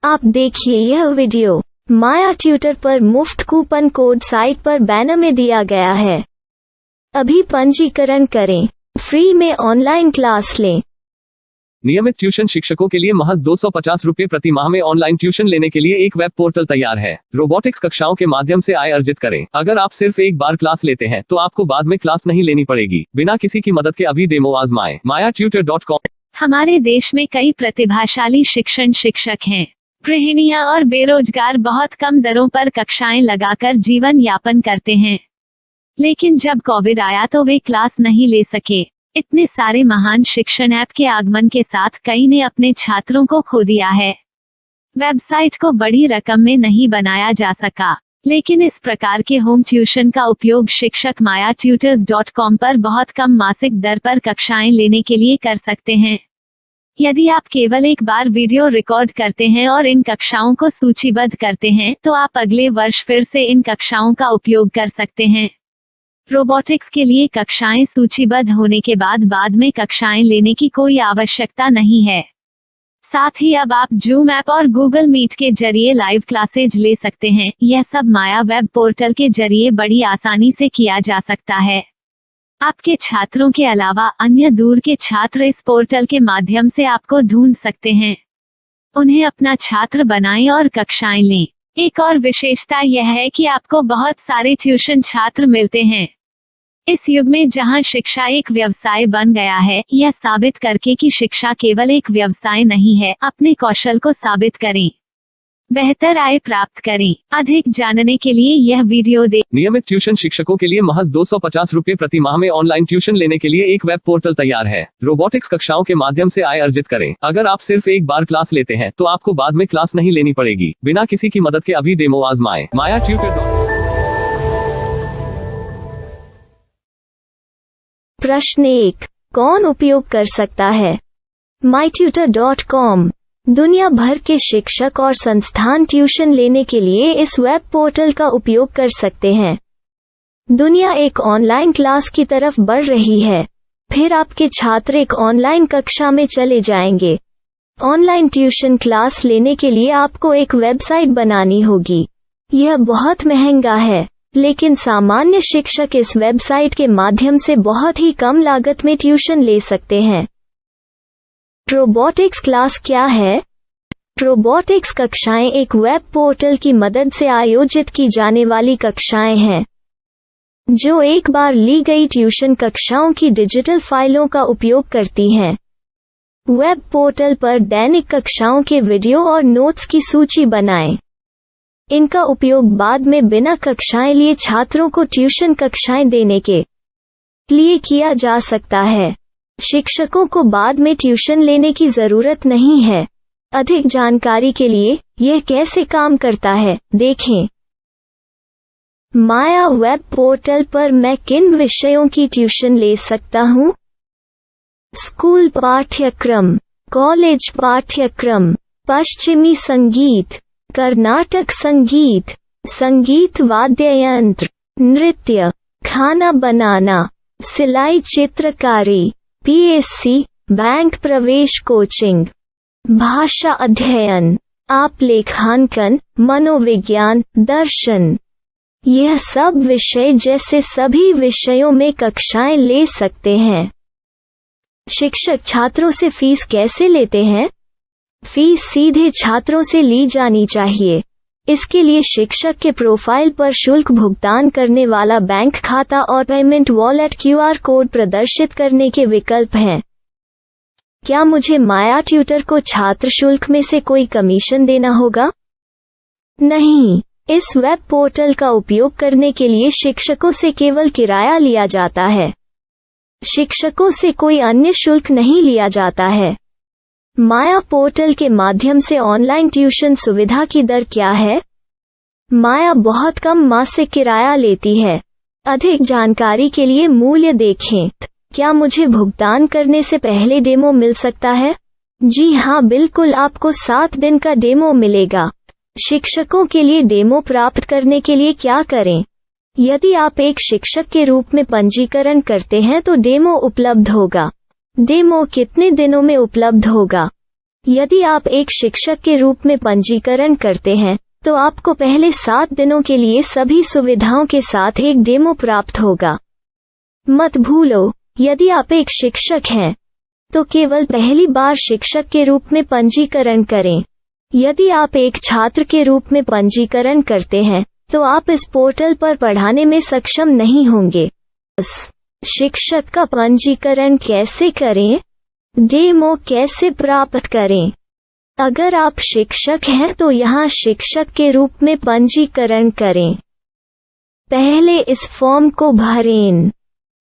आप देखिए यह वीडियो माया ट्यूटर पर मुफ्त कूपन कोड साइट पर बैनर में दिया गया है। अभी पंजीकरण करें, फ्री में ऑनलाइन क्लास लें। नियमित ट्यूशन शिक्षकों के लिए महज 250 रुपये प्रति माह में ऑनलाइन ट्यूशन लेने के लिए एक वेब पोर्टल तैयार है। रोबोटिक्स कक्षाओं के माध्यम से आय अर्जित करें। अगर आप सिर्फ एक बार क्लास लेते हैं तो आपको बाद में क्लास नहीं लेनी पड़ेगी। बिना किसी की मदद के अभी डेमो आजमाएं। mayatutor.com। हमारे देश में कई प्रतिभाशाली शिक्षक हैं। गृहिणियां और बेरोजगार बहुत कम दरों पर कक्षाएं लगाकर जीवन यापन करते हैं, लेकिन जब कोविड आया तो वे क्लास नहीं ले सके। इतने सारे महान शिक्षण ऐप के आगमन के साथ कई ने अपने छात्रों को खो दिया है। वेबसाइट को बड़ी रकम में नहीं बनाया जा सका, लेकिन इस प्रकार के होम ट्यूशन का उपयोग शिक्षक mayatutors.com पर बहुत कम मासिक दर पर कक्षाएं लेने के लिए कर सकते हैं। यदि आप केवल एक बार वीडियो रिकॉर्ड करते हैं और इन कक्षाओं को सूचीबद्ध करते हैं तो आप अगले वर्ष फिर से इन कक्षाओं का उपयोग कर सकते हैं। रोबोटिक्स के लिए कक्षाएं सूचीबद्ध होने के बाद में कक्षाएं लेने की कोई आवश्यकता नहीं है। साथ ही अब आप जूम ऐप और गूगल मीट के जरिए लाइव क्लासेज ले सकते हैं। यह सब माया वेब पोर्टल के जरिए बड़ी आसानी से किया जा सकता है। आपके छात्रों के अलावा अन्य दूर के छात्र इस पोर्टल के माध्यम से आपको ढूंढ सकते हैं। उन्हें अपना छात्र बनाएं और कक्षाएं लें। एक और विशेषता यह है कि आपको बहुत सारे ट्यूशन छात्र मिलते हैं। इस युग में जहां शिक्षा एक व्यवसाय बन गया है, यह साबित करके कि शिक्षा केवल एक व्यवसाय नहीं है, अपने कौशल को साबित करें, बेहतर आय प्राप्त करें। अधिक जानने के लिए यह वीडियो देखें। नियमित ट्यूशन शिक्षकों के लिए महज 250 रुपये प्रति माह में ऑनलाइन ट्यूशन लेने के लिए एक वेब पोर्टल तैयार है। रोबोटिक्स कक्षाओं के माध्यम से आय अर्जित करें। अगर आप सिर्फ एक बार क्लास लेते हैं तो आपको बाद में क्लास नहीं लेनी पड़ेगी। बिना किसी की मदद के अभी डेमो आजमाएं। mayatutor.com। प्रश्न 1, कौन उपयोग कर सकता है? mytutor.com दुनिया भर के शिक्षक और संस्थान ट्यूशन लेने के लिए इस वेब पोर्टल का उपयोग कर सकते हैं। दुनिया एक ऑनलाइन क्लास की तरफ बढ़ रही है। फिर आपके छात्र एक ऑनलाइन कक्षा में चले जाएंगे। ऑनलाइन ट्यूशन क्लास लेने के लिए आपको एक वेबसाइट बनानी होगी। यह बहुत महंगा है, लेकिन सामान्य शिक्षक इस वेबसाइट के माध्यम से बहुत ही कम लागत में ट्यूशन ले सकते हैं। रोबोटिक्स क्लास क्या है? रोबोटिक्स कक्षाएं एक वेब पोर्टल की मदद से आयोजित की जाने वाली कक्षाएं हैं, जो एक बार ली गई ट्यूशन कक्षाओं की डिजिटल फाइलों का उपयोग करती हैं। वेब पोर्टल पर दैनिक कक्षाओं के वीडियो और नोट्स की सूची बनाएं। इनका उपयोग बाद में बिना कक्षाएं लिए छात्रों को ट्यूशन कक्षाएं देने के लिए किया जा सकता है। शिक्षकों को बाद में ट्यूशन लेने की जरूरत नहीं है। अधिक जानकारी के लिए यह कैसे काम करता है, देखें। माया वेब पोर्टल पर मैं किन विषयों की ट्यूशन ले सकता हूँ? स्कूल पाठ्यक्रम, कॉलेज पाठ्यक्रम, पश्चिमी संगीत, कर्नाटक संगीत, संगीत वाद्य यंत्र, नृत्य, खाना बनाना, सिलाई चित्रकारी, पीएससी, बैंक प्रवेश कोचिंग, भाषा अध्ययन, आप लेखांकन, मनोविज्ञान, दर्शन। यह सब विषय जैसे सभी विषयों में कक्षाएं ले सकते हैं। शिक्षक छात्रों से फीस कैसे लेते हैं? फीस सीधे छात्रों से ली जानी चाहिए। इसके लिए शिक्षक के प्रोफाइल पर शुल्क भुगतान करने वाला बैंक खाता और पेमेंट वॉलेट क्यूआर कोड प्रदर्शित करने के विकल्प हैं। क्या मुझे माया ट्यूटर को छात्र शुल्क में से कोई कमीशन देना होगा? नहीं, इस वेब पोर्टल का उपयोग करने के लिए शिक्षकों से केवल किराया लिया जाता है। शिक्षकों से कोई अन्य शुल्क नहीं लिया जाता है। माया पोर्टल के माध्यम से ऑनलाइन ट्यूशन सुविधा की दर क्या है? माया बहुत कम मासिक किराया लेती है। अधिक जानकारी के लिए मूल्य देखें। क्या मुझे भुगतान करने से पहले डेमो मिल सकता है? जी हाँ, बिल्कुल, आपको 7 दिन का डेमो मिलेगा। शिक्षकों के लिए डेमो प्राप्त करने के लिए क्या करें? यदि आप एक शिक्षक के रूप में पंजीकरण करते हैं तो डेमो उपलब्ध होगा। डेमो कितने दिनों में उपलब्ध होगा? यदि आप एक शिक्षक के रूप में पंजीकरण करते हैं तो आपको पहले 7 दिनों के लिए सभी सुविधाओं के साथ एक डेमो प्राप्त होगा। मत भूलो, यदि आप एक शिक्षक हैं तो केवल पहली बार शिक्षक के रूप में पंजीकरण करें। यदि आप एक छात्र के रूप में पंजीकरण करते हैं तो आप इस पोर्टल पर पढ़ाने में सक्षम नहीं होंगे। शिक्षक का पंजीकरण कैसे करें? डेमो कैसे प्राप्त करें? अगर आप शिक्षक हैं तो यहाँ शिक्षक के रूप में पंजीकरण करें। पहले इस फॉर्म को भरें।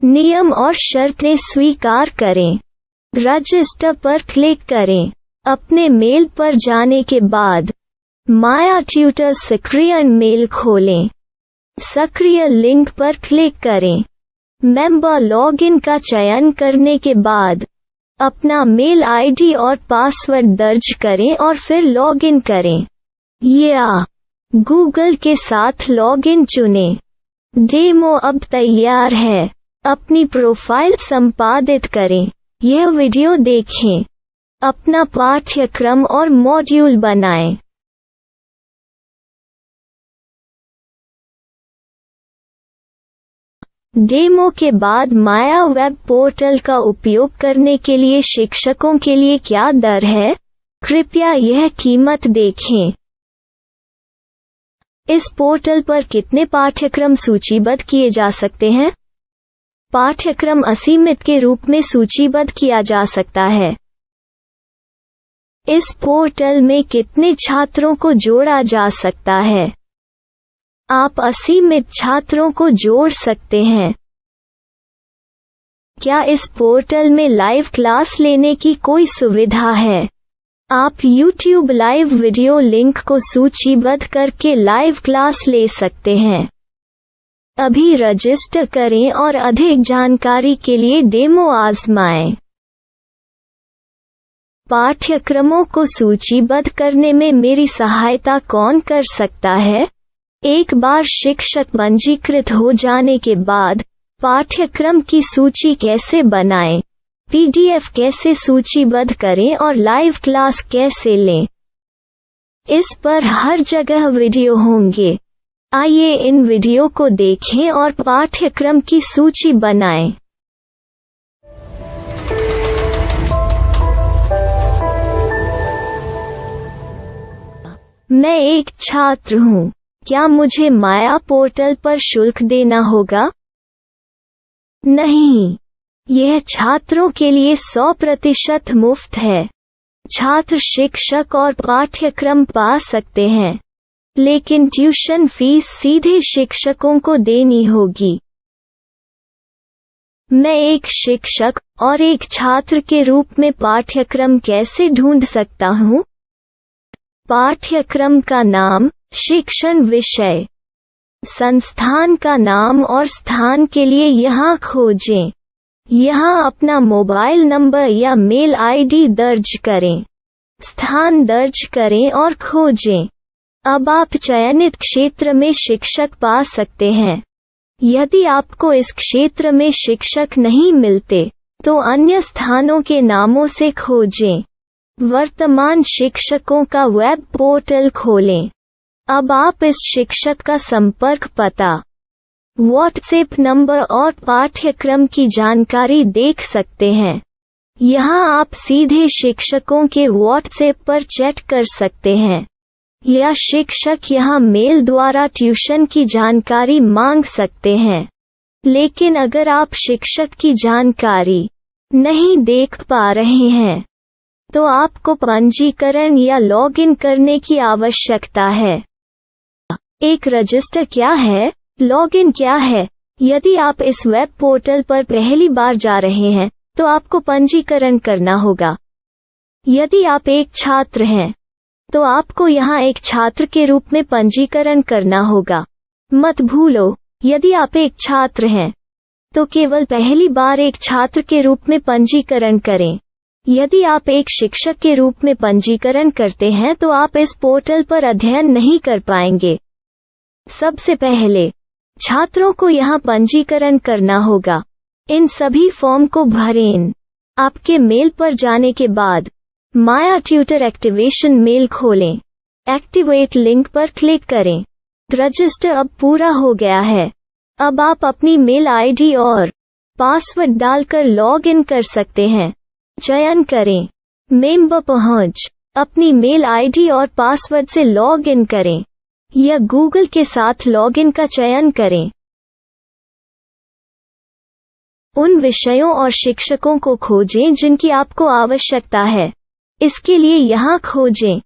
नियम और शर्तें स्वीकार करें। रजिस्टर पर क्लिक करें। अपने मेल पर जाने के बाद माया ट्यूटर सक्रिय मेल खोलें। सक्रिय लिंक पर क्लिक करें। मेंबर लॉगिन का चयन करने के बाद अपना मेल आईडी और पासवर्ड दर्ज करें और फिर लॉगिन करें या गूगल के साथ लॉगिन चुनें। डेमो अब तैयार है। अपनी प्रोफाइल संपादित करें। यह वीडियो देखें। अपना पाठ्यक्रम और मॉड्यूल बनाएं। डेमो के बाद माया वेब पोर्टल का उपयोग करने के लिए शिक्षकों के लिए क्या दर है? कृपया यह कीमत देखें। इस पोर्टल पर कितने पाठ्यक्रम सूचीबद्ध किए जा सकते हैं? पाठ्यक्रम असीमित के रूप में सूचीबद्ध किया जा सकता है। इस पोर्टल में कितने छात्रों को जोड़ा जा सकता है? आप असीमित छात्रों को जोड़ सकते हैं। क्या इस पोर्टल में लाइव क्लास लेने की कोई सुविधा है? आप YouTube लाइव वीडियो लिंक को सूचीबद्ध करके लाइव क्लास ले सकते हैं। अभी रजिस्टर करें और अधिक जानकारी के लिए डेमो आजमाएं। पाठ्यक्रमों को सूचीबद्ध करने में मेरी सहायता कौन कर सकता है? एक बार शिक्षक पंजीकृत हो जाने के बाद पाठ्यक्रम की सूची कैसे बनाएं, PDF कैसे सूचीबद्ध करें और लाइव क्लास कैसे लें, इस पर हर जगह वीडियो होंगे। आइए इन वीडियो को देखें और पाठ्यक्रम की सूची बनाएं। मैं एक छात्र हूँ। क्या मुझे माया पोर्टल पर शुल्क देना होगा? नहीं, यह छात्रों के लिए 100% मुफ्त है। छात्र शिक्षक और पाठ्यक्रम पा सकते हैं, लेकिन ट्यूशन फीस सीधे शिक्षकों को देनी होगी। मैं एक शिक्षक और एक छात्र के रूप में पाठ्यक्रम कैसे ढूंढ सकता हूँ? पाठ्यक्रम का नाम, शिक्षण विषय, संस्थान का नाम और स्थान के लिए यहाँ खोजें। यहाँ अपना मोबाइल नंबर या मेल आईडी दर्ज करें। स्थान दर्ज करें और खोजें। अब आप चयनित क्षेत्र में शिक्षक पा सकते हैं। यदि आपको इस क्षेत्र में शिक्षक नहीं मिलते तो अन्य स्थानों के नामों से खोजें। वर्तमान शिक्षकों का वेब पोर्टल खोलें। अब आप इस शिक्षक का संपर्क पता, व्हाट्सएप नंबर और पाठ्यक्रम की जानकारी देख सकते हैं। यहाँ आप सीधे शिक्षकों के व्हाट्सएप पर चैट कर सकते हैं या शिक्षक यहाँ मेल द्वारा ट्यूशन की जानकारी मांग सकते हैं। लेकिन अगर आप शिक्षक की जानकारी नहीं देख पा रहे हैं तो आपको पंजीकरण या लॉगिन करने की आवश्यकता है। एक रजिस्टर क्या है? लॉगिन क्या है? यदि आप इस वेब पोर्टल पर पहली बार जा रहे हैं तो आपको पंजीकरण करना होगा। यदि आप एक छात्र हैं तो आपको यहाँ एक छात्र के रूप में पंजीकरण करना होगा। मत भूलो, यदि आप एक छात्र हैं तो केवल पहली बार एक छात्र के रूप में पंजीकरण करें। यदि आप एक शिक्षक के रूप में पंजीकरण करते हैं तो आप इस पोर्टल पर अध्ययन नहीं कर पाएंगे। सबसे पहले छात्रों को यहाँ पंजीकरण करना होगा। इन सभी फॉर्म को भरें। आपके मेल पर जाने के बाद माया ट्यूटर एक्टिवेशन मेल खोलें। एक्टिवेट लिंक पर क्लिक करें। रजिस्टर अब पूरा हो गया है। अब आप अपनी मेल आईडी और पासवर्ड डालकर लॉग इन कर सकते हैं। चयन करें मेंबर पहुंच। अपनी मेल आईडी और पासवर्ड से लॉग इन करें या गूगल के साथ लॉग इन का चयन करें। उन विषयों और शिक्षकों को खोजें जिनकी आपको आवश्यकता है। इसके लिए यहाँ खोजें।